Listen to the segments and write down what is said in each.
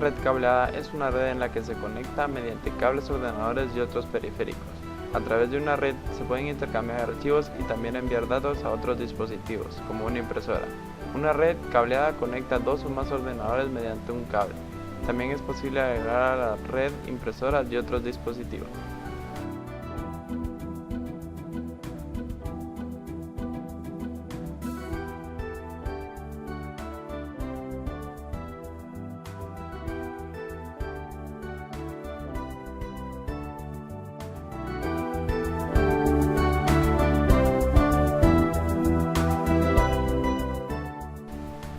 red cableada es una red en la que se conecta mediante cables, ordenadores y otros periféricos. A través de una red se pueden intercambiar archivos y también enviar datos a otros dispositivos, como una impresora. Una red cableada conecta dos o más ordenadores mediante un cable. También es posible agregar a la red impresoras y otros dispositivos.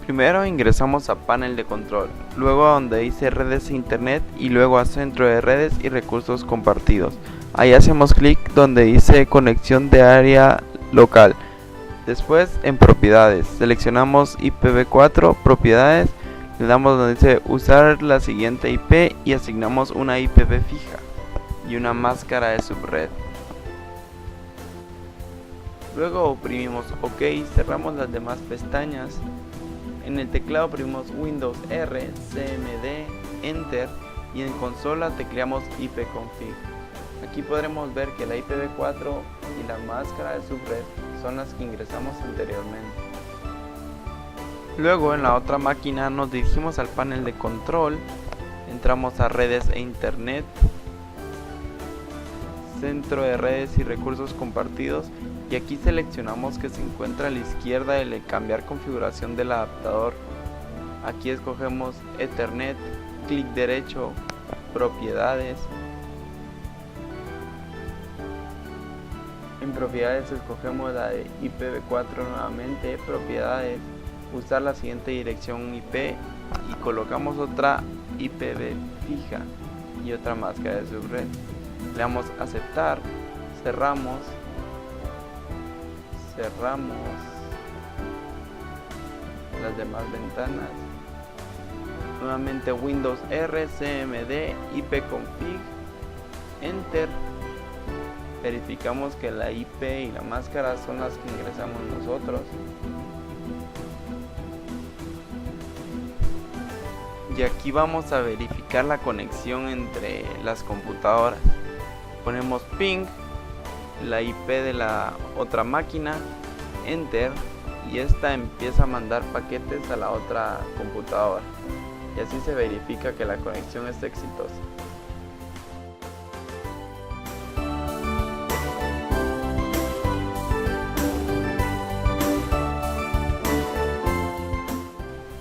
Primero ingresamos a panel de control, luego a donde dice redes e internet y luego a centro de redes y recursos compartidos. Ahí hacemos clic donde dice conexión de área local. Después en propiedades, seleccionamos IPv4 propiedades, le damos donde dice usar la siguiente IP y asignamos una IPv fija y una máscara de subred. Luego oprimimos OK y cerramos las demás pestañas. En el teclado oprimimos Windows R, CMD, Enter y en consola tecleamos ipconfig. Aquí podremos ver que la IPv4 y la máscara de subred son las que ingresamos anteriormente. Luego en la otra máquina nos dirigimos al panel de control, entramos a redes e internet, centro de redes y recursos compartidos y aquí seleccionamos que se encuentra a la izquierda el cambiar configuración del adaptador. Aquí escogemos Ethernet, clic derecho, propiedades. En propiedades escogemos la de IPv4 nuevamente, propiedades, usar la siguiente dirección IP y colocamos otra IPv fija y otra máscara de subred. Le damos aceptar, cerramos las demás ventanas, nuevamente Windows R, CMD, ipconfig, Enter, verificamos que la IP y la máscara son las que ingresamos nosotros y aquí vamos a verificar la conexión entre las computadoras. Ponemos ping, la IP de la otra máquina, Enter y esta empieza a mandar paquetes a la otra computadora y así se verifica que la conexión es exitosa.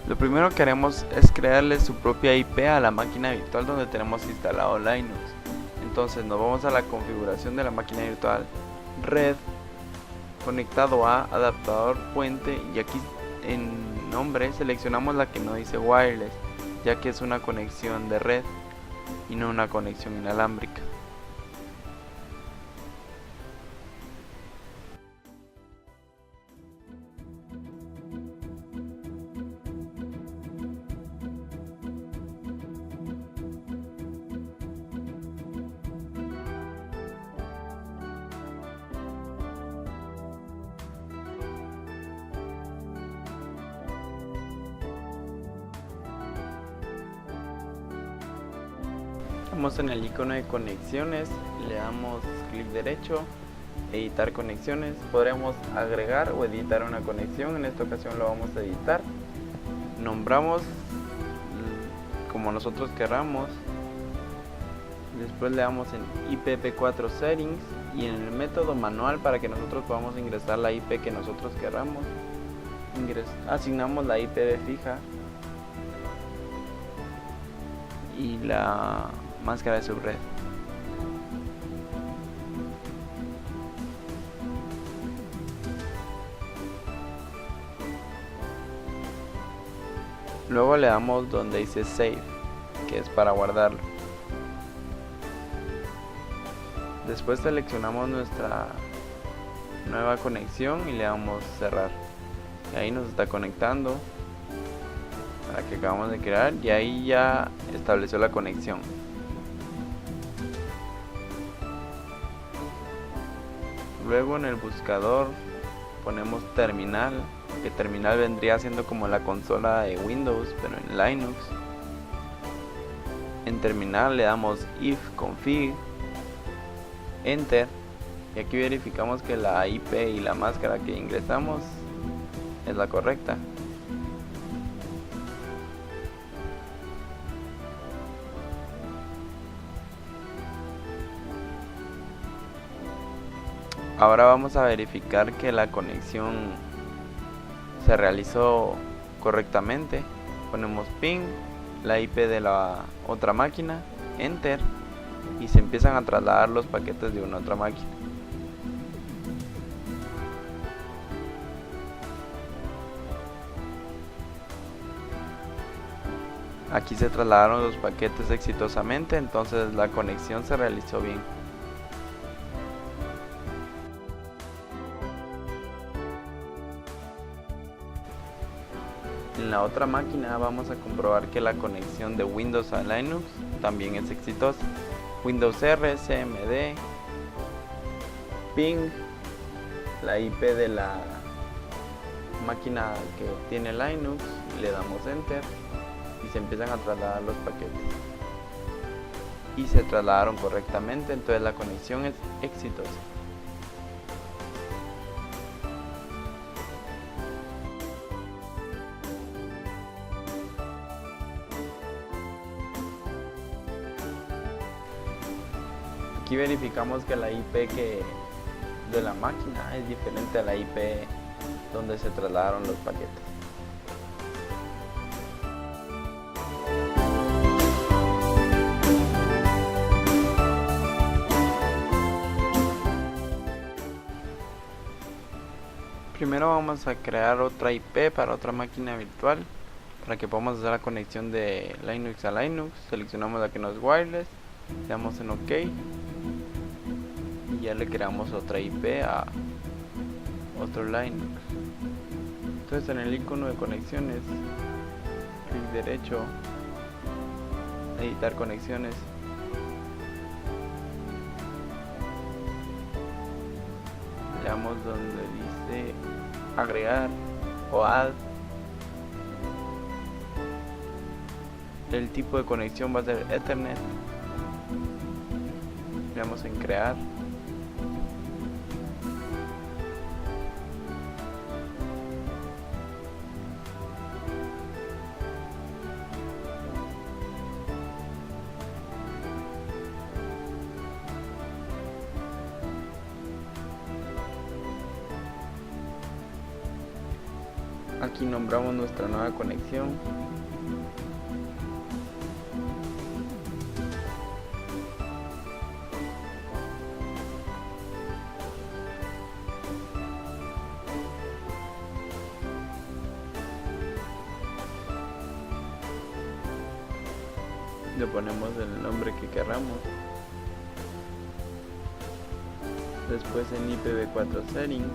Lo primero que haremos es crearle su propia IP a la máquina virtual donde tenemos instalado Linux. Entonces nos vamos a la configuración de la máquina virtual, red, conectado a adaptador puente y aquí en nombre seleccionamos la que no dice wireless, ya que es una conexión de red y no una conexión inalámbrica. Vamos en el icono de conexiones, le damos clic derecho, editar conexiones, podremos agregar o editar una conexión, en esta ocasión lo vamos a editar, nombramos como nosotros queramos, después le damos en IPv4 settings y en el método manual para que nosotros podamos ingresar la IP que nosotros queramos, asignamos la IPv fija y la máscara de subred. Luego le damos donde dice save, que es para guardarlo. Después seleccionamos nuestra nueva conexión y le damos cerrar. Y ahí nos está conectando a la que acabamos de crear y ahí ya estableció la conexión. Luego en el buscador ponemos terminal, que terminal vendría siendo como la consola de Windows pero en Linux. En terminal le damos if config, enter, y aquí verificamos que la IP y la máscara que ingresamos es la correcta. Ahora vamos a verificar que la conexión se realizó correctamente. Ponemos ping, la IP de la otra máquina, enter, y se empiezan a trasladar los paquetes de una otra máquina. Aquí se trasladaron los paquetes exitosamente, entonces la conexión se realizó bien. En la otra máquina vamos a comprobar que la conexión de Windows a Linux también es exitosa. Windows R, CMD, ping, la IP de la máquina que tiene Linux, y le damos enter y se empiezan a trasladar los paquetes. Y se trasladaron correctamente, entonces la conexión es exitosa. Aquí verificamos que la IP de la máquina es diferente a la IP donde se trasladaron los paquetes. Primero vamos a crear otra IP para otra máquina virtual para que podamos hacer la conexión de Linux a Linux. Seleccionamos la que no es wireless, le damos en OK y ya le creamos otra IP a otro Linux. Entonces en el icono de conexiones, clic derecho, editar conexiones, le damos donde dice agregar o add. El tipo de conexión va a ser Ethernet, le damos en crear. Aquí nombramos nuestra nueva conexión. Le ponemos el nombre que queramos. Después en IPv4 settings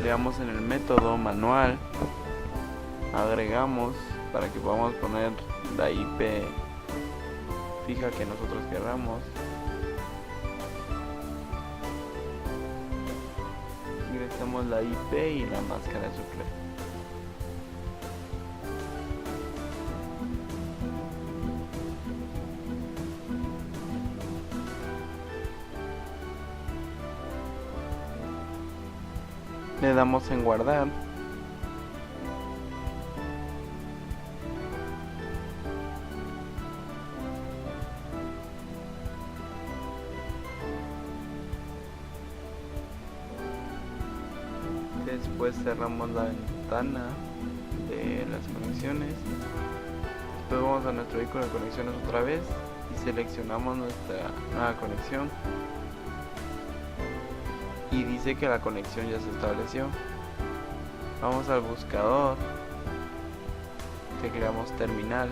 le damos en el método manual, agregamos para que podamos poner la IP fija que nosotros queramos. Ingresamos la IP y la máscara de suplente. Le damos en guardar. Después cerramos la ventana de las conexiones. Después vamos a nuestro icono de conexiones otra vez y seleccionamos nuestra nueva conexión. Y dice que la conexión ya se estableció. Vamos al buscador, que creamos terminal.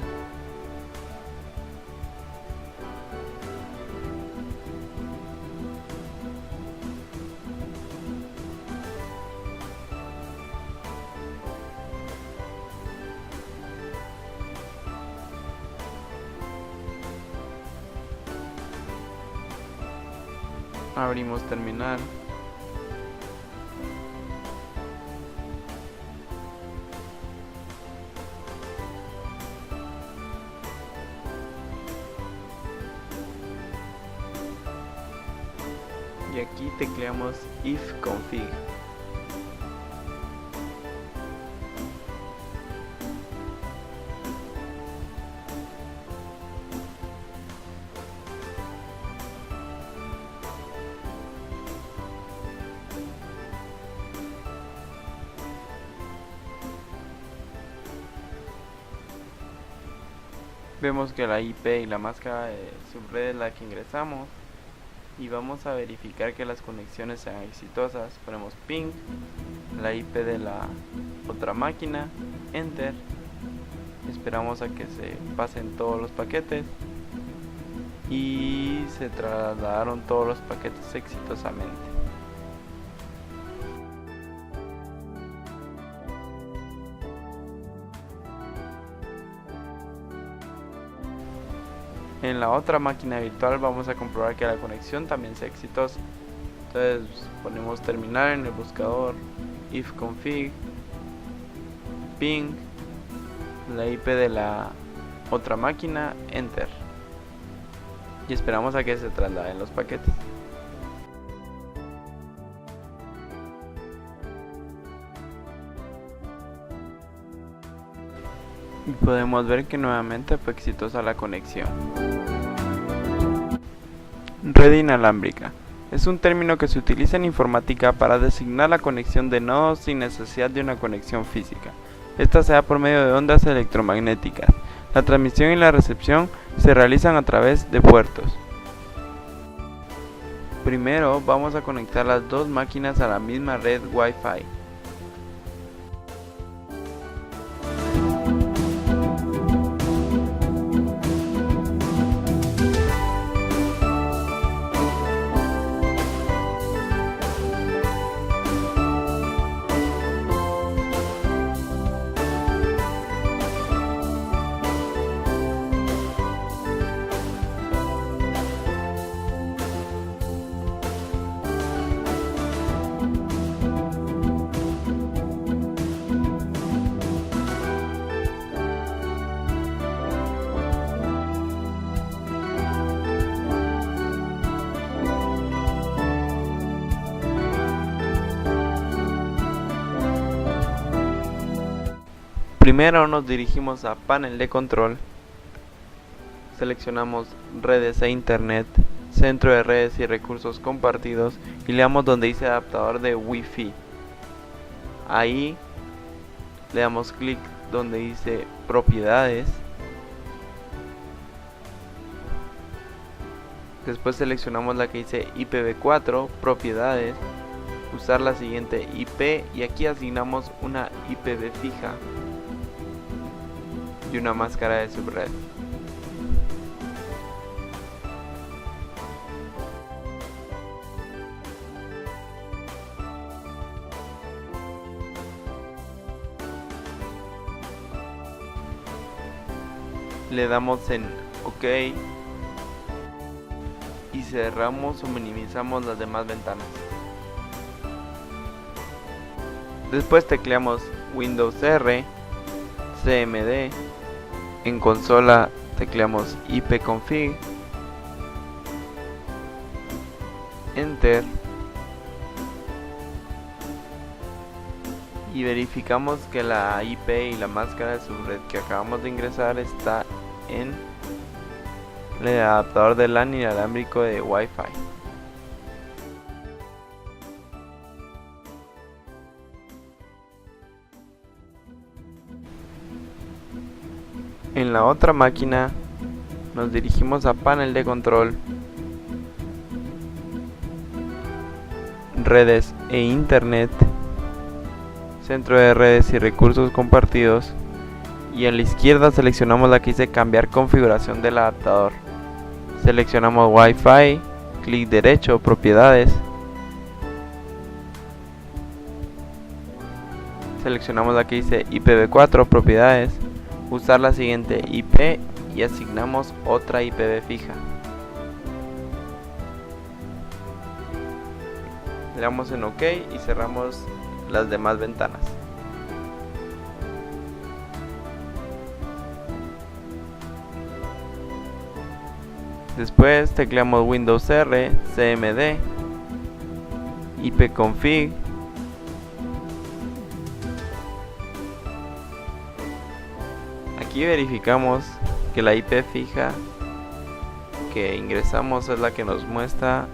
Abrimos terminal. y aquí tecleamos ifconfig. Vemos que la IP y la máscara de subred es la que ingresamos y vamos a verificar que las conexiones sean exitosas. Ponemos ping, la IP de la otra máquina, enter, esperamos a que se pasen todos los paquetes y se trasladaron todos los paquetes exitosamente. En la otra máquina virtual vamos a comprobar que la conexión también sea exitosa. Entonces ponemos terminar en el buscador, ifconfig, ping, la IP de la otra máquina, enter. Y esperamos a que se trasladen los paquetes. Y podemos ver que nuevamente fue exitosa la conexión. Red inalámbrica. Es un término que se utiliza en informática para designar la conexión de nodos sin necesidad de una conexión física. Esta se da por medio de ondas electromagnéticas. La transmisión y la recepción se realizan a través de puertos. Primero vamos a conectar las dos máquinas a la misma red Wi-Fi. Primero nos dirigimos a panel de control, seleccionamos redes e internet, centro de redes y recursos compartidos y le damos donde dice adaptador de Wi-Fi. Ahí le damos clic donde dice propiedades, después seleccionamos la que dice IPv4 propiedades, usar la siguiente IP y aquí asignamos una IPv fija y una máscara de subred. Le damos en OK y cerramos o minimizamos las demás ventanas. Después tecleamos Windows R, CMD. En consola tecleamos ipconfig, enter y verificamos que la IP y la máscara de subred que acabamos de ingresar está en el adaptador de LAN inalámbrico de Wi-Fi. En la otra máquina nos dirigimos a panel de control, redes e internet, centro de redes y recursos compartidos y a la izquierda seleccionamos la que dice cambiar configuración del adaptador. Seleccionamos Wi-Fi, clic derecho, propiedades, seleccionamos la que dice IPv4 propiedades, usar la siguiente IP y asignamos otra IPv fija. Le damos en OK y cerramos las demás ventanas. Después tecleamos Windows R, CMD, ipconfig, aquí verificamos que la IP fija que ingresamos es la que nos muestra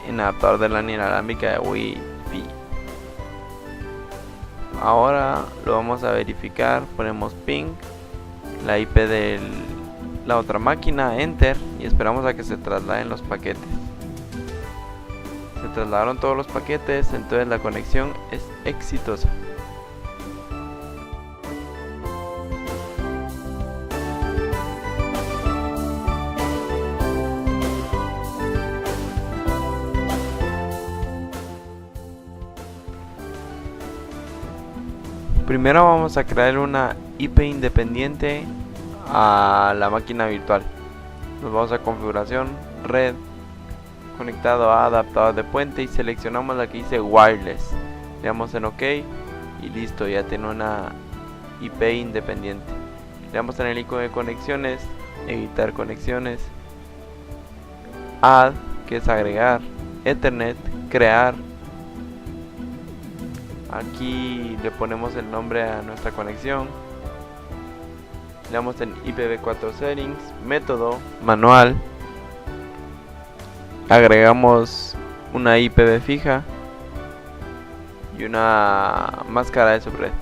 en adaptador de LAN inalámbrica de Wi-Fi. Ahora lo vamos a verificar, ponemos ping, la IP de la otra máquina, enter, y esperamos a que se trasladen los paquetes. Se trasladaron todos los paquetes, entonces la conexión es exitosa. Primero vamos a crear una IP independiente a la máquina virtual. Nos vamos a configuración, red, conectado a adaptador de puente y seleccionamos la que dice wireless. Le damos en OK y listo, ya tiene una IP independiente. Le damos en el icono de conexiones, editar conexiones, add, que es agregar, ethernet, crear. Aquí le ponemos el nombre a nuestra conexión. Le damos en IPv4 settings, método, manual. Agregamos una IPv fija y una máscara de subred.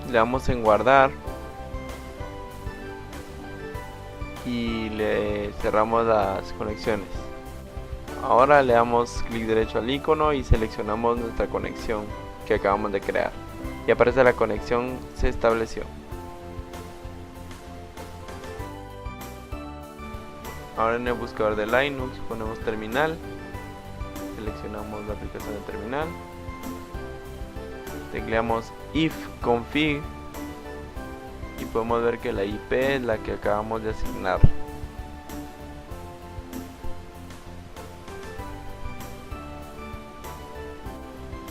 Le damos en guardar y le cerramos las conexiones. Ahora le damos clic derecho al icono y seleccionamos nuestra conexión que acabamos de crear y aparece la conexión se estableció. Ahora en el buscador de Linux ponemos terminal, seleccionamos la aplicación de terminal, tecleamos ifconfig y podemos ver que la IP es la que acabamos de asignar.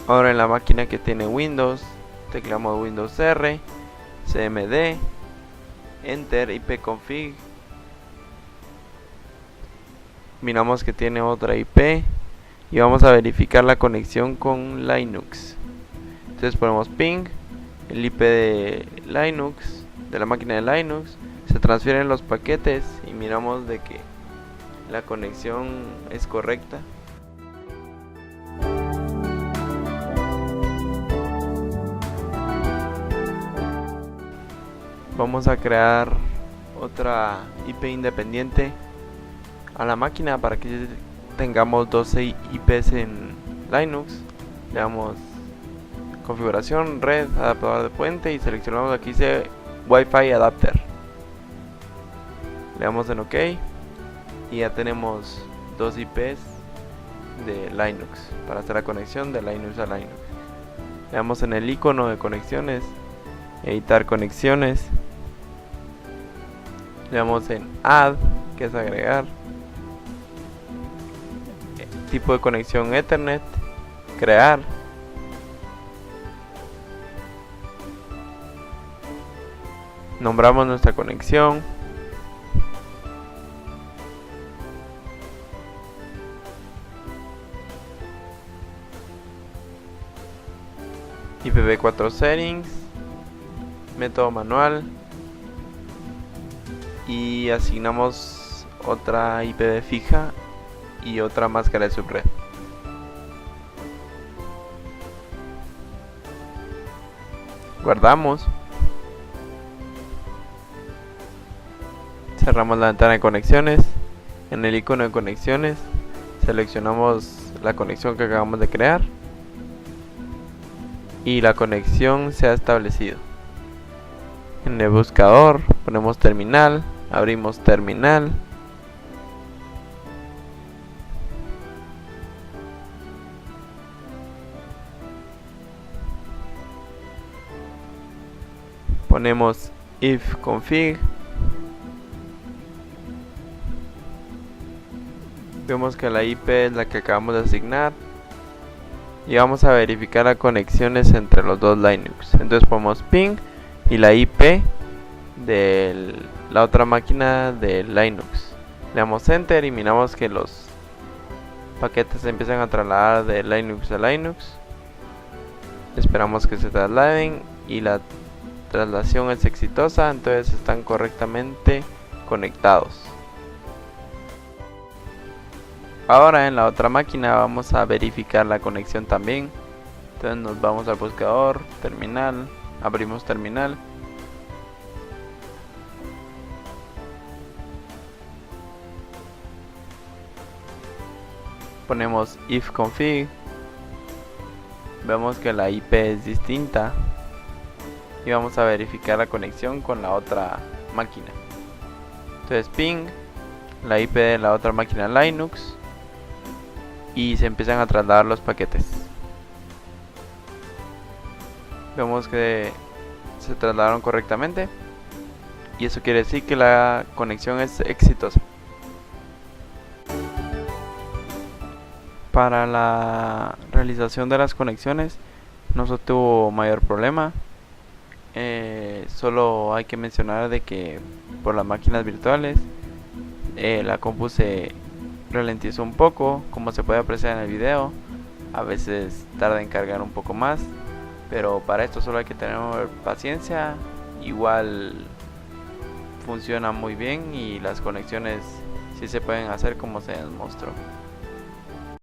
Ahora en la máquina que tiene Windows, tecleamos Windows R, cmd, enter, ipconfig. Miramos que tiene otra IP y vamos a verificar la conexión con Linux. Entonces ponemos ping, el IP de Linux, de la máquina de Linux, se transfieren los paquetes y miramos de que la conexión es correcta. Vamos a crear otra IP independiente a la máquina para que tengamos 12 IPs en Linux. Le damos configuración, red, adaptador de puente y seleccionamos aquí dice Wi-Fi adapter. Le damos en OK y ya tenemos 2 IPs de Linux para hacer la conexión de Linux a Linux. Le damos en el icono de conexiones, editar conexiones. Le damos en add, que es agregar, tipo de conexión ethernet, crear. Nombramos nuestra conexión. IPv4 settings, método manual y asignamos otra IPv fija y otra máscara de subred. Guardamos. Cerramos la ventana de conexiones. En el icono de conexiones seleccionamos la conexión que acabamos de crear y la conexión se ha establecido. En el buscador ponemos terminal, abrimos terminal, ponemos ifconfig, vemos que la IP es la que acabamos de asignar y vamos a verificar las conexiones entre los dos Linux. Entonces ponemos ping y la IP de la otra máquina de Linux. Le damos enter y miramos que los paquetes se empiezan a trasladar de Linux a Linux. Esperamos que se trasladen y la traslación es exitosa, entonces están correctamente conectados. Ahora en la otra máquina vamos a verificar la conexión también. Entonces nos vamos al buscador, terminal, abrimos terminal. Ponemos ifconfig. Vemos que la IP es distinta. Y vamos a verificar la conexión con la otra máquina. Entonces ping, la IP de la otra máquina Linux. Y se empiezan a trasladar los paquetes. Vemos que se trasladaron correctamente. Y eso quiere decir que la conexión es exitosa. Para la realización de las conexiones no se tuvo mayor problema. Solo hay que mencionar de que por las máquinas virtuales la compu se ralentizó un poco, como se puede apreciar en el video. A veces tarda en cargar un poco más, pero para esto solo hay que tener paciencia. Igual funciona muy bien y las conexiones sí se pueden hacer como se demostró.